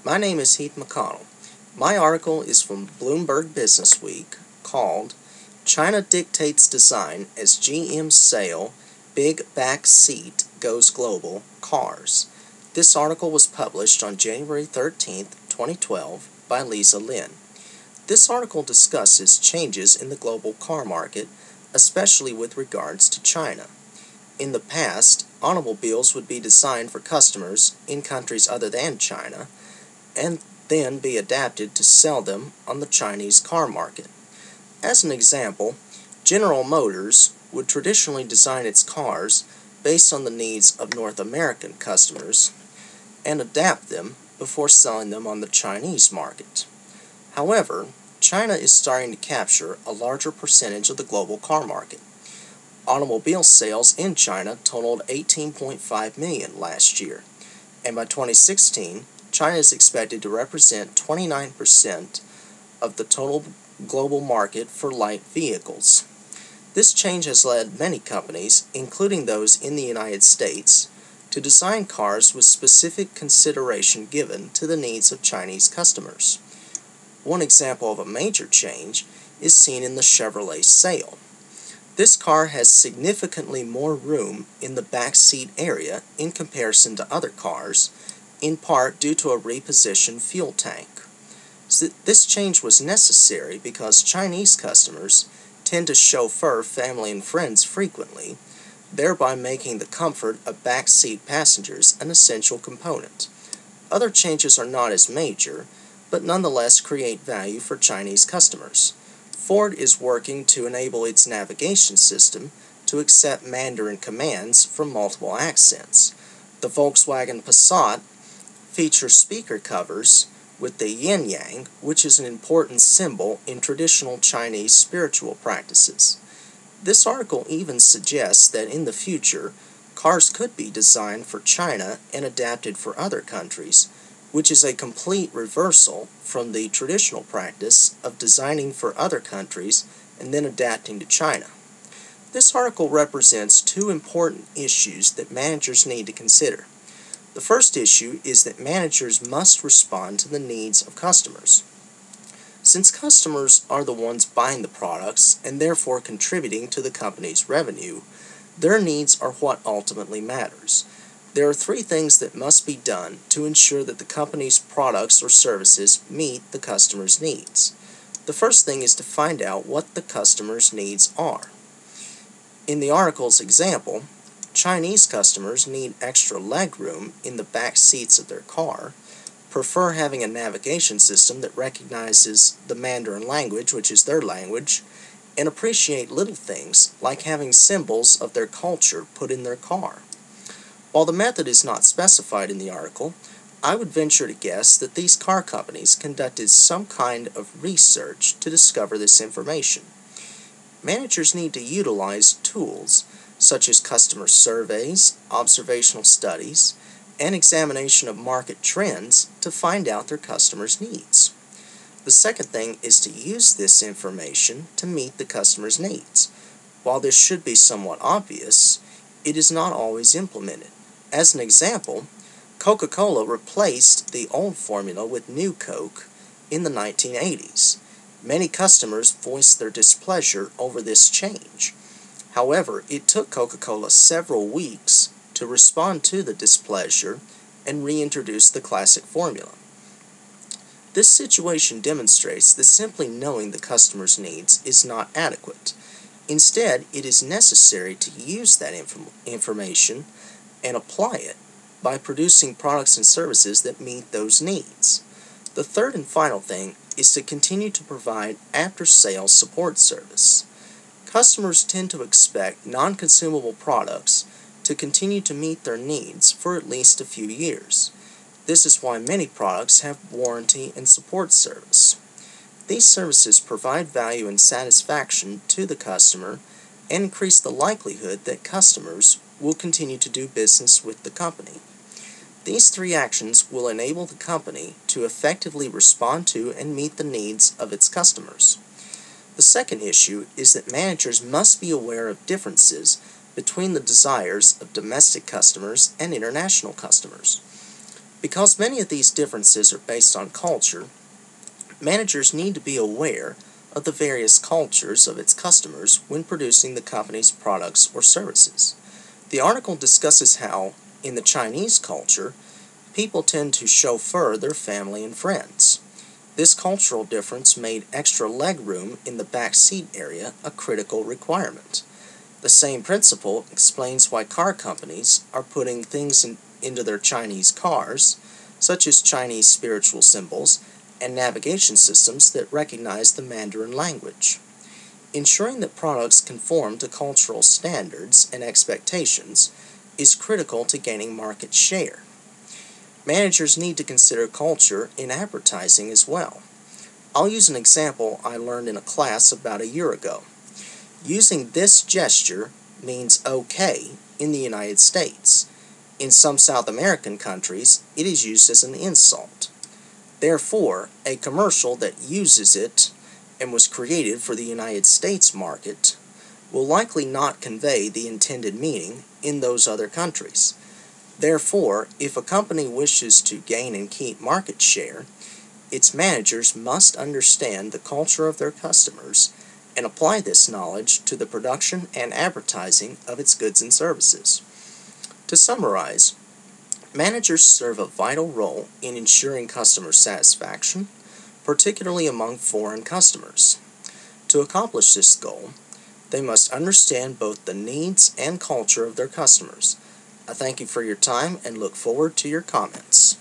My name is Heath McConnell. My article is from Bloomberg Business Week called China Dictates Design as GM's Sale Big Back Seat Goes Global Cars. This article was published on January 13, 2012 by Lisa Lin. This article discusses changes in the global car market, especially with regards to China. In the past, automobiles would be designed for customers in countries other than China, and then be adapted to sell them on the Chinese car market. As an example, General Motors would traditionally design its cars based on the needs of North American customers and adapt them before selling them on the Chinese market. However, China is starting to capture a larger percentage of the global car market. Automobile sales in China totaled 18.5 million last year, and by 2016, China is expected to represent 29% of the total global market for light vehicles. This change has led many companies, including those in the United States, to design cars with specific consideration given to the needs of Chinese customers. One example of a major change is seen in the Chevrolet Sail. This car has significantly more room in the back seat area in comparison to other cars, in part due to a repositioned fuel tank. This change was necessary because Chinese customers tend to chauffeur family and friends frequently, thereby making the comfort of back-seat passengers an essential component. Other changes are not as major, but nonetheless create value for Chinese customers. Ford is working to enable its navigation system to accept Mandarin commands from multiple accents. The Volkswagen Passat features speaker covers with the yin-yang, which is an important symbol in traditional Chinese spiritual practices. This article even suggests that in the future, cars could be designed for China and adapted for other countries, which is a complete reversal from the traditional practice of designing for other countries and then adapting to China. This article represents two important issues that managers need to consider. The first issue is that managers must respond to the needs of customers. Since customers are the ones buying the products and therefore contributing to the company's revenue, their needs are what ultimately matters. There are three things that must be done to ensure that the company's products or services meet the customer's needs. The first thing is to find out what the customer's needs are. In the article's example, Chinese customers need extra legroom in the back seats of their car, prefer having a navigation system that recognizes the Mandarin language, which is their language, and appreciate little things like having symbols of their culture put in their car. While the method is not specified in the article, I would venture to guess that these car companies conducted some kind of research to discover this information. Managers need to utilize tools such as customer surveys, observational studies, and examination of market trends to find out their customers' needs. The second thing is to use this information to meet the customer's needs. While this should be somewhat obvious, it is not always implemented. As an example, Coca-Cola replaced the old formula with New Coke in the 1980s. Many customers voiced their displeasure over this change. However, it took Coca-Cola several weeks to respond to the displeasure and reintroduce the classic formula. This situation demonstrates that simply knowing the customer's needs is not adequate. Instead, it is necessary to use that information and apply it by producing products and services that meet those needs. The third and final thing is to continue to provide after-sales support service. Customers tend to expect non-consumable products to continue to meet their needs for at least a few years. This is why many products have warranty and support service. These services provide value and satisfaction to the customer and increase the likelihood that customers will continue to do business with the company. These three actions will enable the company to effectively respond to and meet the needs of its customers. The second issue is that managers must be aware of differences between the desires of domestic customers and international customers. Because many of these differences are based on culture, managers need to be aware of the various cultures of its customers when producing the company's products or services. The article discusses how, in the Chinese culture, people tend to chauffeur their family and friends. This cultural difference made extra legroom in the back seat area a critical requirement. The same principle explains why car companies are putting things into their Chinese cars, such as Chinese spiritual symbols and navigation systems that recognize the Mandarin language. Ensuring that products conform to cultural standards and expectations is critical to gaining market share. Managers need to consider culture in advertising as well. I'll use an example I learned in a class about a year ago. Using this gesture means okay in the United States. In some South American countries, it is used as an insult. Therefore, a commercial that uses it and was created for the United States market will likely not convey the intended meaning in those other countries. Therefore, if a company wishes to gain and keep market share, its managers must understand the culture of their customers and apply this knowledge to the production and advertising of its goods and services. To summarize, managers serve a vital role in ensuring customer satisfaction, particularly among foreign customers. To accomplish this goal, they must understand both the needs and culture of their customers. I thank you for your time and look forward to your comments.